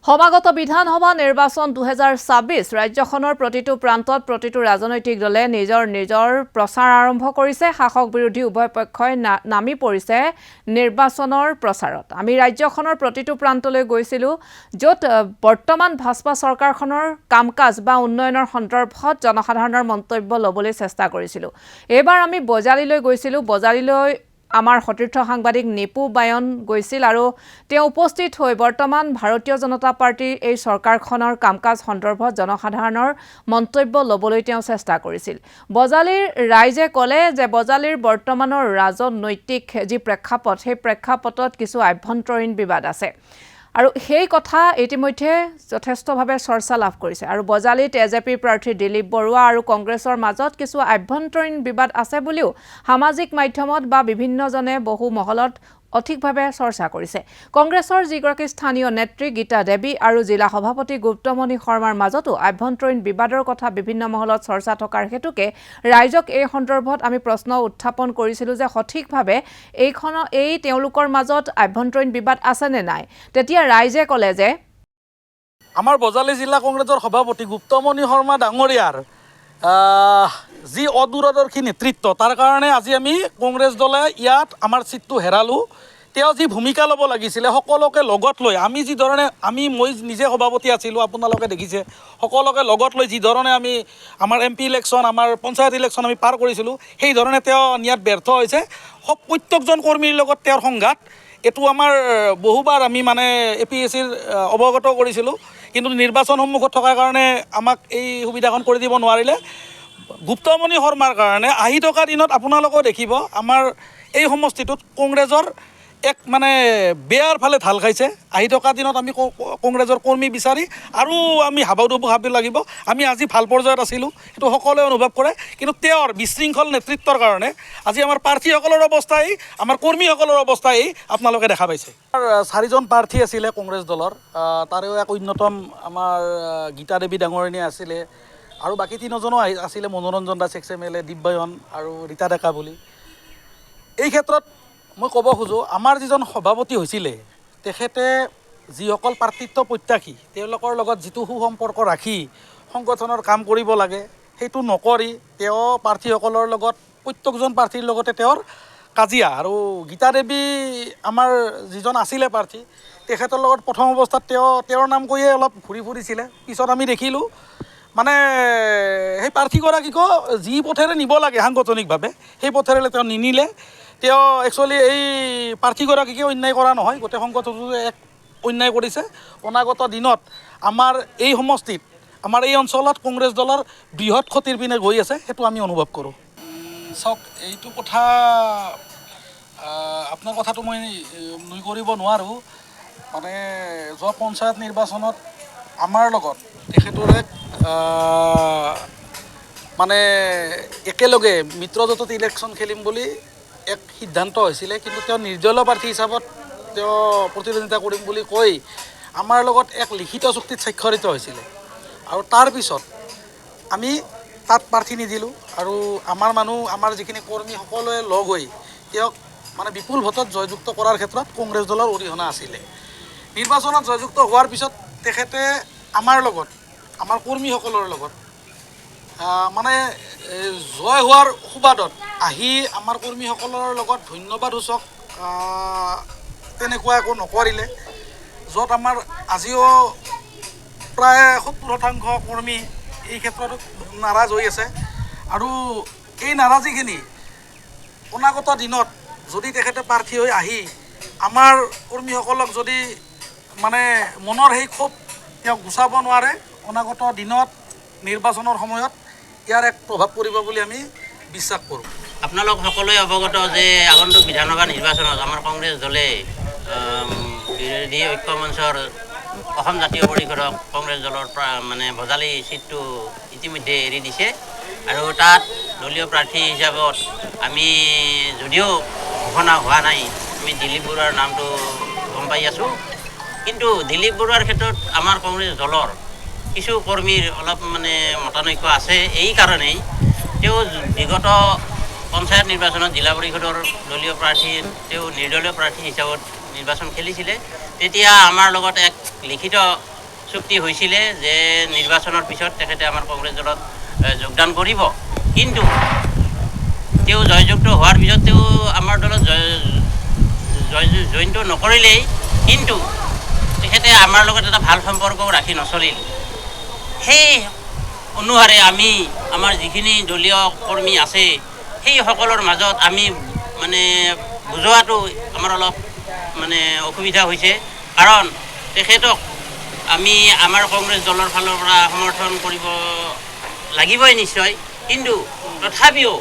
সমাগত বিধানসভা নিৰ্বাচন 2026 ৰাজ্যখনৰ প্ৰতিটো প্ৰান্তত প্ৰতিটো ৰাজনৈতিক দলে নিজৰ প্ৰচাৰ আৰম্ভ কৰিছে। শাসক বিৰোধী উভয় পক্ষই নামি পৰিছে নিৰ্বাচনৰ প্ৰচাৰত। আমি ৰাজ্যখনৰ প্ৰতিটো প্ৰান্তলৈ গৈছিলো য'ত বৰ্তমান ভাজপা চৰকাৰখনৰ কামকাজ বা উন্নয়নৰ সন্দৰ্ভত জনসাধাৰণৰ মন্তব্য ল'বলৈ চেষ্টা কৰিছিলো। এইবাৰ আমি বজালীলৈ গৈছিলো। বজালীলৈ আমাৰ সতীৰ্থ সাংবাদিক নিপু বায়ন গৈছিল আৰু তেওঁ উপস্থিত হৈ বৰ্তমান ভাৰতীয় জনতা পাৰ্টিৰ এই চৰকাৰখনৰ কামকাজ সন্দৰ্ভত জনসাধাৰণৰ মন্তব্য ল'বলৈ তেওঁ চেষ্টা কৰিছিল। বজালীৰ ৰাইজে ক'লে যে বজালীৰ বৰ্তমানৰ ৰাজনৈতিক যি প্ৰেক্ষাপট সেই প্ৰেক্ষাপটত কিছু আভ্যন্তৰীণ বিবাদ আছে আৰু সেই কথা ইতিমধ্যে যথেষ্টভাৱে চৰ্চা লাভ কৰিছে আৰু বজালীত এজেপি প্ৰাৰ্থী দিলীপ বৰুৱা আৰু কংগ্ৰেছৰ মাজত কিছু আভ্যন্তৰীণ বিবাদ আছে বুলিও সামাজিক মাধ্যমত বা বিভিন্নজনে বহু মহলত অধিকভাৱে চৰ্চা কৰিছে। কংগ্ৰেছৰ যিগৰাকী স্থানীয় নেত্ৰী গীতা দেৱী আৰু জিলা সভাপতি গুপ্তমণি শৰ্মাৰ মাজতো আভ্যন্তৰীণ বিবাদৰ কথা বিভিন্ন মহলত চৰ্চা থকাৰ হেতুকে ৰাইজক এই সন্দৰ্ভত আমি প্ৰশ্ন উত্থাপন কৰিছিলোঁ যে সঠিকভাৱে এই তেওঁলোকৰ মাজত আভ্যন্তৰীণ বিবাদ আছে নে নাই। তেতিয়া ৰাইজে ক'লে যে আমাৰ বজালী জিলা কংগ্ৰেছৰ সভাপতি গুপ্তমণি শৰ্মা ডাঙৰীয়াৰ যি অদূৰদৰ্শী নেতৃত্ব তাৰ কাৰণে আজি আমি কংগ্ৰেছ দলে ইয়াত আমাৰ ছিটটো হেৰালোঁ। তেওঁ যি ভূমিকা ল'ব লাগিছিলে সকলোকে লগত লৈ মই নিজে সভাপতি আছিলোঁ, আপোনালোকে দেখিছে, সকলোকে লগত লৈ যি ধৰণে আমি আমাৰ MP ইলেকশ্যন আমাৰ পঞ্চায়ত ইলেকশ্যন আমি পাৰ কৰিছিলোঁ সেই ধৰণে তেওঁ নিয়াত ব্যৰ্থ হৈছে। প্ৰত্যেকজন কৰ্মীৰ লগত তেওঁৰ সংঘাত এইটো আমাৰ বহুবাৰ আমি APSCৰ অৱগত কৰিছিলোঁ, কিন্তু নিৰ্বাচন সন্মুখত থকাৰ কাৰণে আমাক এই সুবিধাখন কৰি দিব নোৱাৰিলে। গুপ্তমণি শৰ্মাৰ কাৰণে আহি থকা দিনত আপোনালোকেও দেখিব আমাৰ এই সমষ্টিটোত কংগ্ৰেছৰ এক বেয়াৰ ফালে ঢাল খাইছে। আহি থকা দিনত আমি কংগ্ৰেছৰ কৰ্মী বিচাৰি আৰু আমি হাবাথুৰি খাব লাগিব। আমি আজি ভাল পৰ্যায়ত আছিলোঁ, সেইটো সকলোৱে অনুভৱ কৰে, কিন্তু তেওঁৰ বিশৃংখল নেতৃত্বৰ কাৰণে আজি আমাৰ প্ৰাৰ্থীসকলৰ অৱস্থাই আমাৰ কৰ্মীসকলৰ অৱস্থাই আপোনালোকে দেখা পাইছে। 4জন প্ৰাৰ্থী আছিলে কংগ্ৰেছ দলৰ, তাৰেও এক অন্যতম আমাৰ গীতা দেৱী ডাঙৰীণী আছিলে আৰু বাকী 3জনো আছিলে, মনোৰঞ্জন দাস XMLA, দিব্যায়ন আৰু ৰীতা ডেকা বুলি। এই ক্ষেত্ৰত মই ক'ব খোজোঁ আমাৰ যিজন সভাপতি হৈছিলে তেখেতে যিসকল প্ৰাৰ্থিত্ব প্ৰত্যাশী তেওঁলোকৰ লগত যিটো সুসম্পৰ্ক ৰাখি সংগঠনৰ কাম কৰিব লাগে সেইটো নকৰি তেওঁ প্ৰাৰ্থীসকলৰ লগত প্ৰত্যেকজন প্ৰাৰ্থীৰ লগতে তেওঁৰ কাজিয়া। আৰু গীতা দেৱী আমাৰ যিজন আছিলে প্ৰাৰ্থী তেখেতৰ লগত প্ৰথম অৱস্থাত তেওঁৰ নাম কৈয়ে অলপ ঘূৰি ফুৰিছিলে। পিছত আমি দেখিলোঁ সেই প্ৰাৰ্থীগৰাকীকো যি পথেৰে নিব লাগে সাংগঠনিকভাৱে সেই পথেৰে তেওঁ নিনিলে। তেওঁ একচুৱেলি এই প্ৰাৰ্থীগৰাকীকে অন্যায় কৰা নহয়, গোটেই সংগঠনটোৱে এক অন্যায় কৰিছে। অনাগত দিনত আমাৰ এই সমষ্টিত আমাৰ এই অঞ্চলত কংগ্ৰেছ দলৰ বৃহৎ ক্ষতিৰ পিনে গৈ আছে, সেইটো আমি অনুভৱ কৰোঁ। চাওক, এইটো কথা আপোনাৰ কথাটো মই নুই কৰিব নোৱাৰোঁ। যোৱা পঞ্চায়ত নিৰ্বাচনত আমাৰ লগত তেখেতৰ এক একেলগে মিত্ৰজোঁটত ইলেকশ্যন খেলিম বুলি এক সিদ্ধান্ত হৈছিলে, কিন্তু তেওঁ নিৰ্দলীয় প্ৰাৰ্থী হিচাপত তেওঁ প্ৰতিদ্বন্দ্বিতা কৰিম বুলি কৈ আমাৰ লগত এক লিখিত চুক্তিত স্বাক্ষৰিত হৈছিলে আৰু তাৰপিছত আমি তাত প্ৰাৰ্থী নিদিলোঁ আৰু আমাৰ যিখিনি কৰ্মী সকলোৱে লগ হৈ তেওঁক বিপুল ভোটত জয়যুক্ত কৰাৰ ক্ষেত্ৰত কংগ্ৰেছ দলৰ অৰিহণা আছিলে। নিৰ্বাচনত জয়যুক্ত হোৱাৰ পিছত তেখেতে আমাৰ লগত আমাৰ কৰ্মীসকলৰ লগত জয় হোৱাৰ সুবাদত আহি আমাৰ কৰ্মীসকলৰ লগত ধন্যবাদসূচক তেনেকুৱা একো নকৰিলে, য'ত আমাৰ আজিও প্ৰায় 70% কৰ্মী এই ক্ষেত্ৰত নাৰাজ হৈ আছে। আৰু এই নাৰাজিখিনি অনাগত দিনত যদি তেখেতে প্ৰাৰ্থী হৈ আহি আমাৰ কৰ্মীসকলক যদি মনৰ সেই ক্ষোভ তেওঁক গুচাব নোৱাৰে, অনাগত দিনত নিৰ্বাচনৰ সময়ত ইয়াৰ এক প্ৰভাৱ পৰিব বুলি আমি বিশ্বাস কৰোঁ। আপোনালোক সকলোৱে অৱগত যে আগন্তুক বিধানসভা নিৰ্বাচনত আমাৰ কংগ্ৰেছ দলে বিৰোধী ঐক্য মঞ্চৰ অসম জাতীয় পৰিষদক কংগ্ৰেছ দলৰ বজালী ছিটটো ইতিমধ্যে এৰি দিছে আৰু তাত দলীয় প্ৰাৰ্থী হিচাপত আমি যদিও ঘোষণা হোৱা নাই, আমি দিলীপ বৰুৱাৰ নামটো গম পাই আছোঁ। কিন্তু দিলীপ বৰুৱাৰ ক্ষেত্ৰত আমাৰ কংগ্ৰেছ দলৰ কিছু কৰ্মীৰ অলপ মতানৈক্য আছে। এই কাৰণেই তেওঁ বিগত পঞ্চায়ত নিৰ্বাচনত জিলা পৰিষদৰ দলীয় প্ৰাৰ্থী তেওঁ নিৰ্দলীয় প্ৰাৰ্থী হিচাপত নিৰ্বাচন খেলিছিলে। তেতিয়া আমাৰ লগত এক লিখিত চুক্তি হৈছিলে যে নিৰ্বাচনৰ পিছত তেখেতে আমাৰ কংগ্ৰেছ দলত যোগদান কৰিব, কিন্তু তেওঁ জয়যুক্ত হোৱাৰ পিছত তেওঁ আমাৰ দলত জইনটো নকৰিলেই, কিন্তু তেখেতে আমাৰ লগত এটা ভাল সম্পৰ্কও ৰাখি নচলিল। সেই অনুসাৰে আমি আমাৰ যিখিনি দলীয় কৰ্মী আছে সেই সকলৰ মাজত আমি মানে বুজোৱাটো আমাৰ অলপ মানে অসুবিধা হৈছে, কাৰণ তেখেতক আমি আমাৰ কংগ্ৰেছ দলৰ ফালৰ পৰা সমৰ্থন কৰিব লাগিবই নিশ্চয়, কিন্তু তথাপিও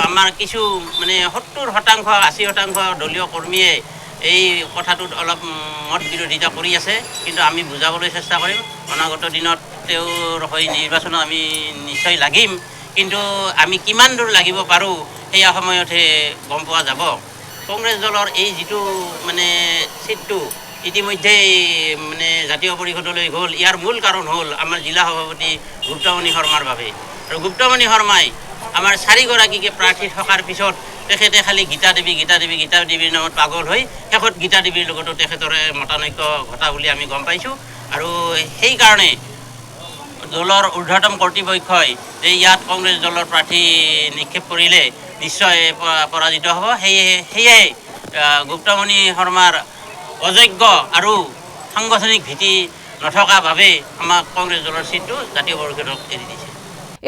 আমাৰ কিছু মানে 70-80% দলীয় কৰ্মীয়ে এই কথাটোত অলপ মত বিৰোধিতা কৰি আছে, কিন্তু আমি বুজাবলৈ চেষ্টা কৰিম। অনাগত দিনত তেওঁৰ হৈ নিৰ্বাচনত আমি নিশ্চয় লাগিম, কিন্তু আমি কিমান দূৰ লাগিব পাৰোঁ সেয়া সময়তহে গম পোৱা যাব। কংগ্ৰেছ দলৰ এই যিটো মানে চিটটো ইতিমধ্যেই মানে জাতীয় পৰিষদলৈ গ'ল, ইয়াৰ মূল কাৰণ হ'ল আমাৰ জিলা সভাপতি গুপ্তমণি শৰ্মাৰ বাবে। আৰু গুপ্তমণি শৰ্মাই আমাৰ 4গৰাকীকে প্ৰাৰ্থী থকাৰ পিছত তেখেতে খালি গীতা দেৱীৰ নামত পাগল হৈ শেষত গীতা দেৱীৰ লগতো তেখেতৰ মতানৈক্য ঘটা বুলি আমি গম পাইছোঁ। আৰু সেইকাৰণে দলৰ ঊৰ্ধ্বতম কৰ্তৃপক্ষই যে ইয়াত কংগ্ৰেছ দলৰ প্ৰাৰ্থী নিক্ষেপ কৰিলে নিশ্চয় পৰাজিত হ'ব। সেয়ে গুপ্তমণি শৰ্মাৰ অযোগ্য আৰু সাংগঠনিক ভীতি নথকা বাবে আমাক কংগ্ৰেছ দলৰ চিটটো জাতীয় পৰিষদক এৰি দিছে।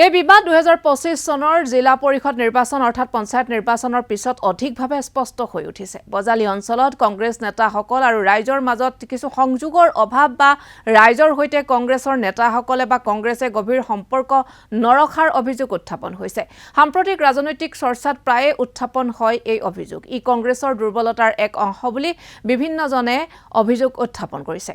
এই বিবাদ 2025 চনৰ জিলা পৰিষদ নিৰ্বাচন অৰ্থাৎ পঞ্চায়ত নিৰ্বাচনৰ পিছত অধিকভাৱে স্পষ্ট হৈ উঠিছে। বজালী অঞ্চলত কংগ্ৰেছ নেতাসকল আৰু ৰাইজৰ মাজত কিছু সংযোগৰ অভাৱ বা ৰাইজৰ সৈতে কংগ্ৰেছৰ নেতাসকলে বা কংগ্ৰেছে গভীৰ সম্পৰ্ক নৰখাৰ অভিযোগ উত্থাপন হৈছে। সাম্প্ৰতিক ৰাজনৈতিক চৰ্চাত প্ৰায়ে উত্থাপন হয় এই অভিযোগ। ই কংগ্ৰেছৰ দুৰ্বলতাৰ এক অংশ বুলি বিভিন্নজনে অভিযোগ উত্থাপন কৰিছে।